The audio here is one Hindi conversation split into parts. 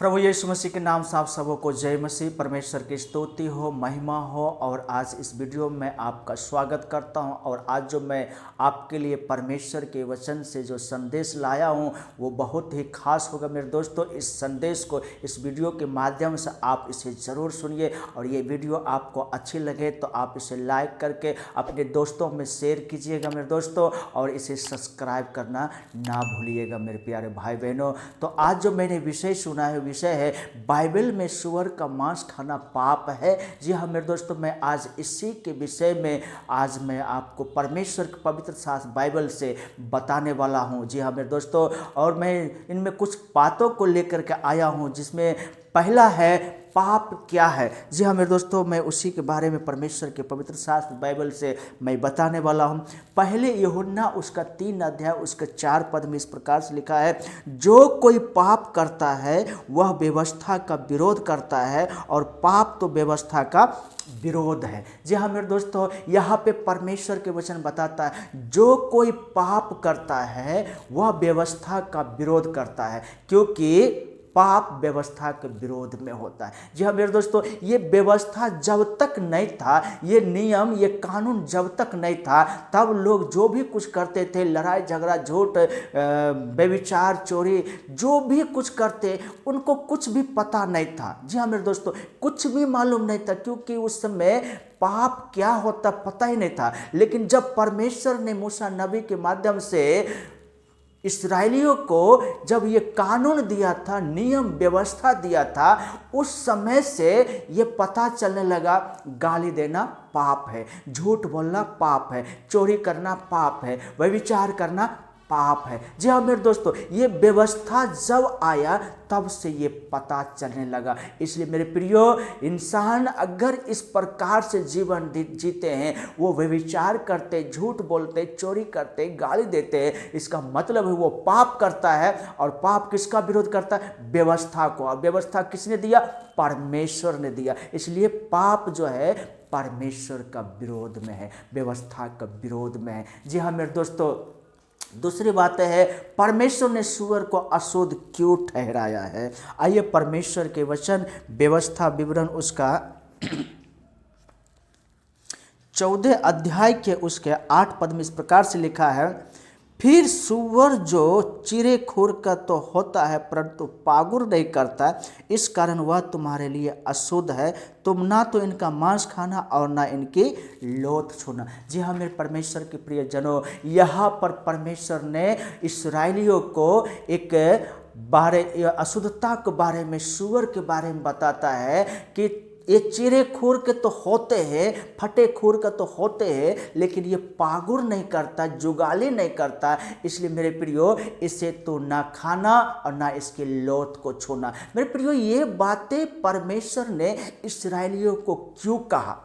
प्रभु यीशु मसीह के नाम से आप सबों को जय मसीह। परमेश्वर की स्तुति हो, महिमा हो। और आज इस वीडियो में आपका स्वागत करता हूं। और आज जो मैं आपके लिए परमेश्वर के वचन से जो संदेश लाया हूं वो बहुत ही खास होगा मेरे दोस्तों। इस संदेश को इस वीडियो के माध्यम से आप इसे ज़रूर सुनिए। और ये वीडियो आपको अच्छी लगे तो आप इसे लाइक करके अपने दोस्तों में शेयर कीजिएगा मेरे दोस्तों, और इसे सब्सक्राइब करना ना भूलिएगा मेरे प्यारे भाई बहनों। तो आज जो मैंने विषय सुना है, विषय है बाइबल में सूअर का मांस खाना पाप है। जी हाँ मेरे दोस्तों, मैं आज इसी के विषय में आज मैं आपको परमेश्वर के पवित्र शास्त्र बाइबल से बताने वाला हूँ। जी हाँ मेरे दोस्तों, और मैं इनमें कुछ बातों को लेकर के आया हूँ, जिसमें पहला है पाप क्या है। जी हाँ मेरे दोस्तों, मैं उसी के बारे में परमेश्वर के पवित्र शास्त्र बाइबल से मैं बताने वाला हूँ। पहले यूहन्ना उसका 3 अध्याय उसके 4 पद में इस प्रकार से लिखा है, जो कोई पाप करता है वह व्यवस्था का विरोध करता है, और पाप तो व्यवस्था का विरोध है। जी हाँ मेरे दोस्तों, यहाँ पे परमेश्वर के वचन बताता है जो कोई पाप करता है वह व्यवस्था का विरोध करता है, क्योंकि पाप व्यवस्था के विरोध में होता है। जी हाँ मेरे दोस्तों, ये व्यवस्था जब तक नहीं था, ये नियम ये कानून जब तक नहीं था, तब लोग जो भी कुछ करते थे, लड़ाई झगड़ा झूठ व्यभिचार चोरी जो भी कुछ करते, उनको कुछ भी पता नहीं था। जी हाँ मेरे दोस्तों, कुछ भी मालूम नहीं था, क्योंकि उस समय पाप क्या होता पता ही नहीं था। लेकिन जब परमेश्वर ने मूसा नबी के माध्यम से इस्राएलियों को जब ये कानून दिया था, नियम व्यवस्था दिया था, उस समय से ये पता चलने लगा गाली देना पाप है, झूठ बोलना पाप है, चोरी करना पाप है, व्यभिचार करना पाप है। जी हाँ मेरे दोस्तों, ये व्यवस्था जब आया तब से ये पता चलने लगा। इसलिए मेरे प्रियो, इंसान अगर इस प्रकार से जीवन जीते हैं, वो व्यभिचार करते, झूठ बोलते, चोरी करते, गाली देते हैं, इसका मतलब है वो पाप करता है। और पाप किसका विरोध करता है? व्यवस्था को। और व्यवस्था किसने दिया? परमेश्वर ने दिया। इसलिए पाप जो है परमेश्वर का विरोध में है, व्यवस्था का विरोध में है। जी हाँ मेरे दोस्तों, दूसरी बात है परमेश्वर ने सूअर को अशुद्ध क्यों ठहराया है। आइए परमेश्वर के वचन व्यवस्था विवरण उसका 14 अध्याय के उसके 8 पद में इस प्रकार से लिखा है, फिर सूअर जो चिरे खुर का तो होता है परंतु पागुर नहीं करता, इस कारण वह तुम्हारे लिए अशुद्ध है। तुम ना तो इनका मांस खाना और ना इनकी लोथ छूना। जी हाँ मेरे परमेश्वर के प्रिय जनों, यहाँ पर परमेश्वर ने इस्राएलियों को एक अशुद्धता के बारे में, सूअर के बारे में बताता है कि ये चिरे खूर के तो होते हैं, फटे खूर का तो होते हैं, लेकिन ये पागुर नहीं करता, जुगाली नहीं करता। इसलिए मेरे प्रियो, इसे तो ना खाना और ना इसके लोथ को छूना। मेरे प्रियो, ये बातें परमेश्वर ने इस्राएलियों को क्यों कहा?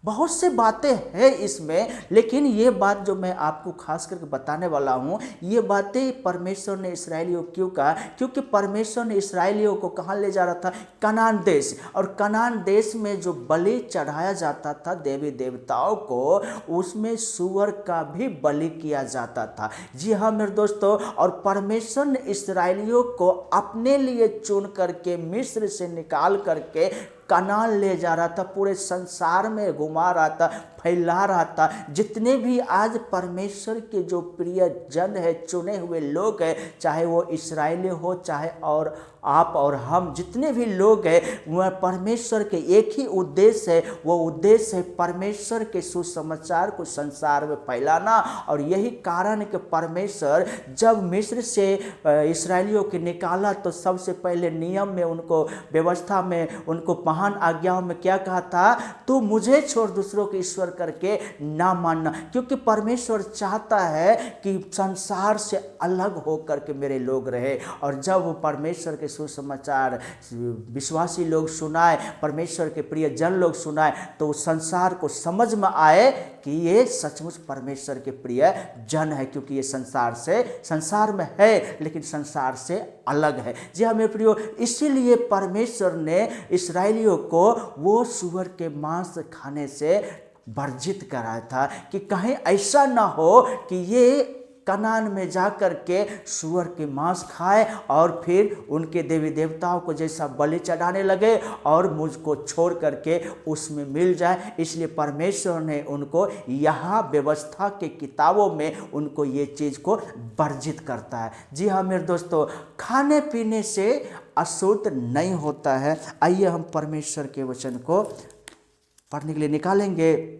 बहुत से बातें हैं इसमें, लेकिन ये बात जो मैं आपको खास करके बताने वाला हूँ, ये बातें परमेश्वर ने इस्राएलियों क्यों कहा? क्योंकि परमेश्वर ने इस्राएलियों को कहाँ ले जा रहा था? कनान देश। और कनान देश में जो बलि चढ़ाया जाता था देवी देवताओं को, उसमें सूअर का भी बलि किया जाता था। जी हाँ मेरे दोस्तों, और परमेश्वर ने इस्राएलियों को अपने लिए चुन करके मिस्र से निकाल करके कनान ले जा रहा था, पूरे संसार में घुमा रहा था, फैला रहा था। जितने भी आज परमेश्वर के जो प्रिय जन है, चुने हुए लोग हैं, चाहे वो इस्राएली हो, चाहे और आप और हम, जितने भी लोग हैं, वह परमेश्वर के एक ही उद्देश्य है। वो उद्देश्य है परमेश्वर के सुसमाचार को संसार में फैलाना। और यही कारण है कि परमेश्वर जब मिस्र से इस्राएलियों को निकाला, तो सबसे पहले नियम में उनको, व्यवस्था में उनको, महान आज्ञाओं में क्या कहा था? तू मुझे छोड़ दूसरों के ईश्वर करके ना मानना। क्योंकि परमेश्वर चाहता है कि संसार से अलग होकर के मेरे लोग रहे। और जब वो परमेश्वर के सुसमाचार विश्वासी लोग सुनाए, परमेश्वर के प्रिय जन लोग सुनाए, तो संसार को समझ में आए कि ये सचमुच परमेश्वर के प्रिय जन है, क्योंकि ये संसार में है लेकिन संसार से अलग है। जी हाँ मेरे प्रियो, इसीलिए परमेश्वर ने इस्राएलियों को वो सूअर के मांस खाने से वर्जित कराया था, कि कहीं ऐसा ना हो कि ये कनान में जाकर के सूअर के मांस खाए और फिर उनके देवी देवताओं को जैसा बलि चढ़ाने लगे और मुझको छोड़ करके उसमें मिल जाए। इसलिए परमेश्वर ने उनको यहाँ व्यवस्था के किताबों में उनको ये चीज़ को वर्जित करता है। जी हाँ मेरे दोस्तों, खाने पीने से अशुद्ध नहीं होता है। आइए हम परमेश्वर के वचन को पढ़ने के लिए निकालेंगे।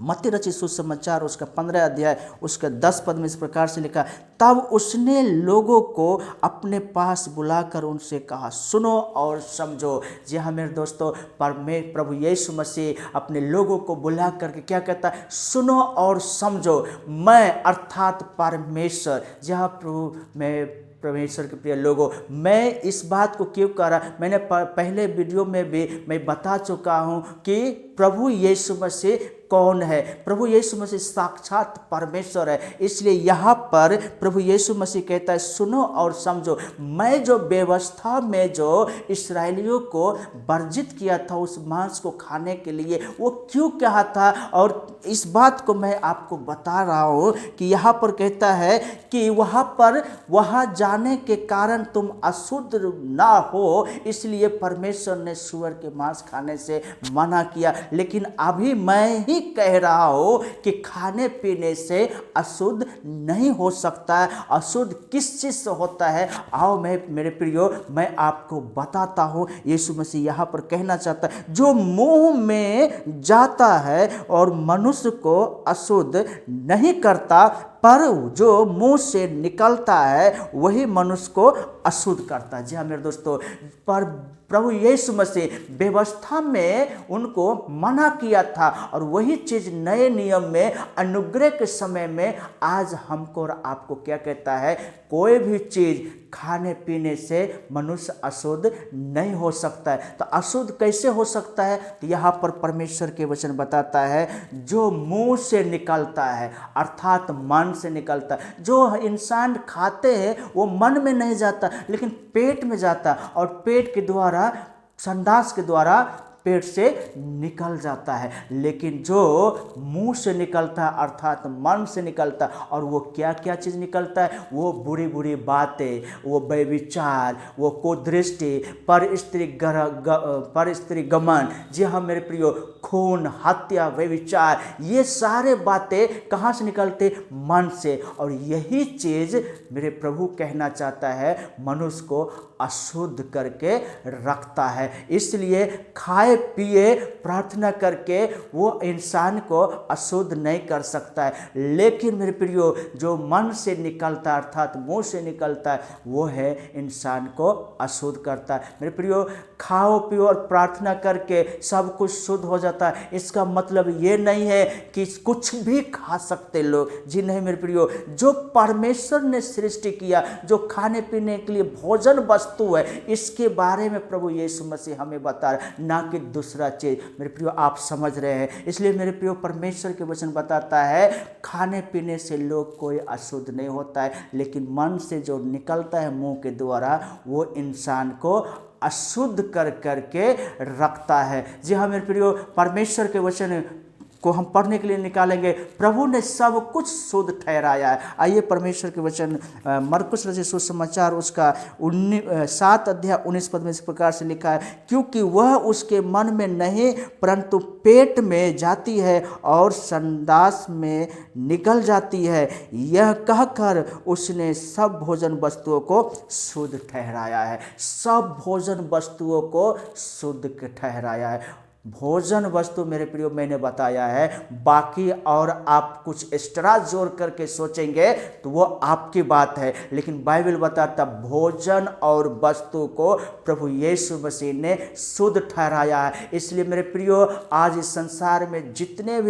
मत्ती रचित सुसमाचार उसका 15 अध्याय उसका 10 पद में इस प्रकार से लिखा, तब उसने लोगों को अपने पास बुलाकर उनसे कहा, सुनो और समझो। जी हाँ मेरे दोस्तों, प्रभु यीशु मसीह अपने लोगों को बुला करके क्या कहता है, सुनो और समझो। मैं अर्थात परमेश्वर, जहाँ प्रभु मैं परमेश्वर के प्रिय लोगों, मैं इस बात को क्यों कह रहा, मैंने पहले वीडियो में भी मैं बता चुका हूँ कि प्रभु यीशु मसीह कौन है। प्रभु यीशु मसीह साक्षात परमेश्वर है। इसलिए यहाँ पर प्रभु यीशु मसीह कहता है, सुनो और समझो। मैं जो व्यवस्था में जो इस्राएलियों को वर्जित किया था उस मांस को खाने के लिए, वो क्यों कहा था, और इस बात को मैं आपको बता रहा हूँ कि यहाँ पर कहता है कि वहाँ जाने के कारण तुम अशुद्ध ना हो, इसलिए परमेश्वर ने सूअर के मांस खाने से मना किया। लेकिन अभी मैं ही कह रहा हूं कि खाने पीने से अशुद्ध नहीं हो सकता है। अशुद्ध किस चीज से होता है, आओ मेरे प्रियो मैं आपको बताता हूं। यीशु मसीह यहां पर कहना चाहता है, जो मुंह में जाता है और मनुष्य को अशुद्ध नहीं करता, पर जो मुंह से निकलता है वही मनुष्य को अशुद्ध करता है। जी हाँ मेरे दोस्तों, पर प्रभु यीशु मसीह व्यवस्था में उनको मना किया था और वही चीज नए नियम में अनुग्रह के समय में आज हमको और आपको क्या कहता है, कोई भी चीज खाने पीने से मनुष्य अशुद्ध नहीं हो सकता है। तो अशुद्ध कैसे हो सकता है, तो यहाँ पर परमेश्वर के वचन बताता है, जो मुंह से निकलता है अर्थात मन से निकलता है। जो इंसान खाते हैं वो मन में नहीं जाता लेकिन पेट में जाता, और पेट के द्वारा संडास के द्वारा पेट से निकल जाता है। लेकिन जो मुंह से निकलता है अर्थात मन से निकलता है, और वो क्या क्या चीज़ निकलता है, वो बुरी बुरी बातें, वो व्यभिचार, वो कुदृष्टि, पर स्त्री गमन, जी हाँ मेरे प्रियो, खून, हत्या, व्यभिचार, ये सारे बातें कहाँ से निकलते, मन से। और यही चीज़ मेरे प्रभु कहना चाहता है, मनुष्य को अशुद्ध करके रखता है। इसलिए खाए पिए प्रार्थना करके वो इंसान को अशुद्ध नहीं कर सकता है। लेकिन मेरे प्रियो, जो मन से निकलता है अर्थात मुंह से निकलता है, वो है इंसान को अशुद्ध करता है। मेरे प्रियो, खाओ पियो और प्रार्थना करके सब कुछ शुद्ध हो जाता है, इसका मतलब ये नहीं है कि कुछ भी खा सकते लोग। जी नहीं मेरे प्रियो, जो परमेश्वर ने सृष्टि किया, जो खाने पीने के लिए भोजन वस्तु है, इसके बारे में प्रभु यीशु मसीह हमें बता रहा है, ना कि दूसरा चीज। मेरे प्रियो, आप समझ रहे हैं। इसलिए मेरे प्रियो, परमेश्वर के वचन बताता है, खाने पीने से लोग कोई अशुद्ध नहीं होता है, लेकिन मन से जो निकलता है मुंह के द्वारा, वो इंसान को अशुद्ध कर करके रखता है। जी हाँ मेरे प्रियो, परमेश्वर के वचन को हम पढ़ने के लिए निकालेंगे। प्रभु ने सब कुछ शुद्ध ठहराया है। आइए परमेश्वर के वचन मरकुस रचित सुसमाचार उसका 7 अध्याय 19 पद में इस प्रकार से लिखा है, क्योंकि वह उसके मन में नहीं परंतु पेट में जाती है और संडास में निकल जाती है, यह कहकर उसने सब भोजन वस्तुओं को शुद्ध ठहराया है। सब भोजन वस्तुओं को शुद्ध ठहराया है। भोजन वस्तु मेरे प्रियो मैंने बताया है, बाकी और आप कुछ एक्स्ट्रा जोड़ करके सोचेंगे तो वो आपकी बात है, लेकिन बाइबल बताता भोजन और वस्तु को प्रभु यीशु मसीह ने शुद्ध ठहराया है। इसलिए मेरे प्रियो, आज इस संसार में जितने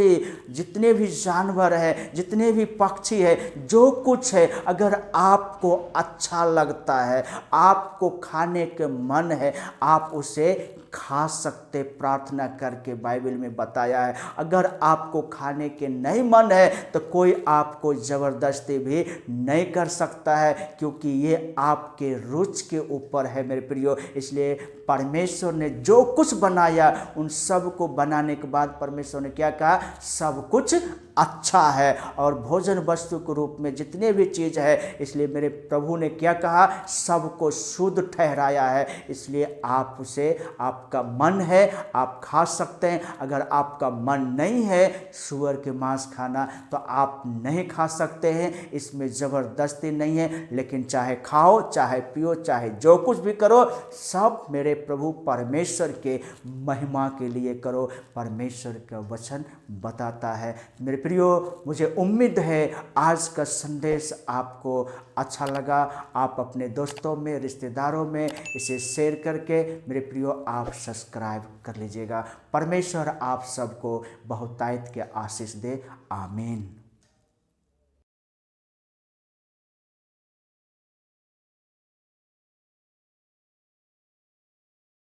भी जानवर है, जितने भी पक्षी है, जो कुछ है, अगर आपको अच्छा लगता है, आपको खाने के मन है, आप उसे खा सकते प्रार्थना करके, बाइबल में बताया है। अगर आपको खाने के नहीं मन है तो कोई आपको जबरदस्ती भी नहीं कर सकता है, क्योंकि ये आपके रुचि के ऊपर है मेरे प्रियो। इसलिए परमेश्वर ने जो कुछ बनाया उन सब को बनाने के बाद परमेश्वर ने क्या कहा, सब कुछ अच्छा है और भोजन वस्तु के रूप में जितने भी चीज़ है, इसलिए मेरे प्रभु ने क्या कहा, सबको शुद्ध ठहराया है। इसलिए आप उसे, आपका मन है आप खा सकते हैं, अगर आपका मन नहीं है सूअर के मांस खाना तो आप नहीं खा सकते हैं। इसमें ज़बरदस्ती नहीं है, लेकिन चाहे खाओ चाहे पियो चाहे जो कुछ भी करो, सब मेरे प्रभु परमेश्वर के महिमा के लिए करो, परमेश्वर का वचन बताता है। मेरे प्रियो, मुझे उम्मीद है आज का संदेश आपको अच्छा लगा। आप अपने दोस्तों में, रिश्तेदारों में इसे शेयर करके मेरे प्रियो आप सब्सक्राइब कर लीजिएगा। परमेश्वर आप सबको बहुतायत के आशीष दे। आमीन।